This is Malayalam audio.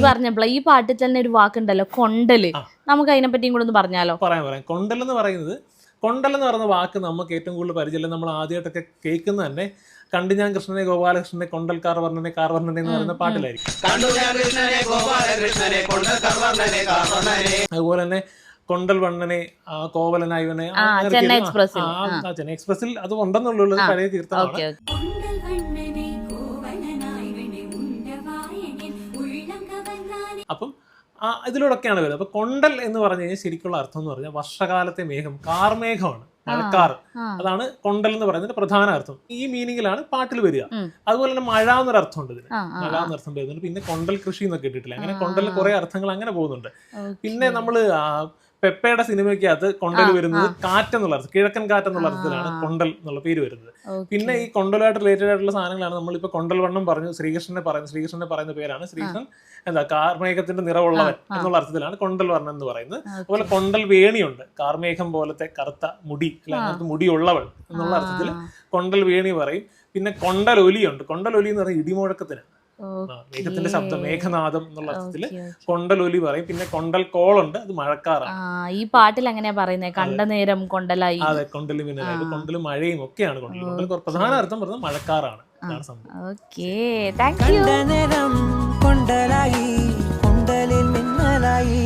പറഞ്ഞപ്പോഴേ ഈ പാട്ടിൽ തന്നെ ഒരു വാക്കുണ്ടല്ലോ കൊണ്ടല്, നമുക്ക് അതിനെ പറ്റിയും കൂടെ ഒന്ന് പറഞ്ഞാലോ? പറയാം. കൊണ്ടൽ എന്ന് പറയുന്ന വാക്ക് നമുക്ക് ഏറ്റവും കൂടുതൽ പരിചയം, നമ്മൾ ആദ്യമായിട്ടൊക്കെ കേൾക്കുന്നത് തന്നെ കണ്ടു ഞാൻ കൃഷ്ണനെ ഗോപാലകൃഷ്ണനെ കൊണ്ടൽ കാർവർണ്ണനെ എന്ന് പറയുന്ന പാട്ടിലായിരിക്കും. അതുപോലെ തന്നെ കൊണ്ടൽ വണ്ണനെ കോവലനായവനെ ചെന്നൈ എക്സ്പ്രസിൽ അത് ഉണ്ടെന്നുള്ളത് പഴയ കീർത്തനമാണ്. അപ്പം ഇതിലൂടെയൊക്കെയാണ് വരുന്നത്. അപ്പൊ കൊണ്ടൽ എന്ന് പറഞ്ഞു കഴിഞ്ഞാൽ ശരിക്കുള്ള അർത്ഥം എന്ന് പറഞ്ഞാൽ വർഷകാലത്തെ മേഘം, കാർമേഘമാണ്, മഴക്കാർ. അതാണ് കൊണ്ടൽ എന്ന് പറയുന്നതിന്റെ പ്രധാന അർത്ഥം. ഈ മീനിങ്ങിലാണ് പാട്ടിൽ വരിക. അതുപോലെ തന്നെ മഴ എന്നൊരു അർത്ഥമുണ്ട് ഇതിന്, മഴ എന്നർത്ഥം വരുന്നുണ്ട്. പിന്നെ കൊണ്ടൽ കൃഷി എന്നൊക്കെ ഇട്ടിട്ടില്ല. അങ്ങനെ കൊണ്ടലിന് കുറെ അർത്ഥങ്ങൾ അങ്ങനെ പോകുന്നുണ്ട്. പിന്നെ നമ്മള് പെപ്പയുടെ സിനിമയ്ക്കകത്ത് കൊണ്ടൽ വരുന്നത് കാറ്റ് എന്നുള്ള അർത്ഥം, കിഴക്കൻ കാറ്റ് എന്നുള്ള അർത്ഥത്തിലാണ് കൊണ്ടൽ എന്നുള്ള പേര് വരുന്നത്. പിന്നെ ഈ കൊണ്ടലുമായിട്ട് റിലേറ്റഡ് ആയിട്ടുള്ള സാധനങ്ങളാണ് നമ്മളിപ്പോ കൊണ്ടൽ വണ്ണം പറഞ്ഞു. ശ്രീകൃഷ്ണനെ പറയുന്ന പേരാണ് ശ്രീകൃഷ്ണൻ കാർമേഘത്തിന്റെ നിറവുള്ളവൻ എന്നുള്ള അർത്ഥത്തിലാണ് കൊണ്ടൽ വർണ്ണം എന്ന് പറയുന്നത്. അതുപോലെ കൊണ്ടൽ വേണിയുണ്ട്, കാർമേഘം പോലത്തെ കറുത്ത മുടി, അല്ലെങ്കിൽ മുടിയുള്ളവൾ എന്നുള്ള അർത്ഥത്തിൽ കൊണ്ടൽ വേണി പറയും. പിന്നെ കൊണ്ടലൊലിയുണ്ട്. കൊണ്ടലൊലി എന്ന് പറയുന്നത് ഇടിമുഴക്കത്തിന്, മേഘത്തിന്റെ ശബ്ദം, മേഘനാദം എന്നുള്ള അർത്ഥത്തില് കൊണ്ടലൊലി പറയും. പിന്നെ കൊണ്ടൽ കോളുണ്ട്, അത് മഴക്കാറാണ്. ഈ പാട്ടിൽ അങ്ങനെയാ പറയുന്നത്, കണ്ട നേരം കൊണ്ടലായി. അതെ, കൊണ്ടല് മിന്നലായി, കൊണ്ടല് മഴയും ഒക്കെയാണ് കൊണ്ടൽ. കൊണ്ടൽ പ്രധാന അർത്ഥം പറയുന്നത് മഴക്കാറാണ്. Okay, thank you. കൊണ്ടലായി കൊണ്ടലിൽ മിന്നലായി.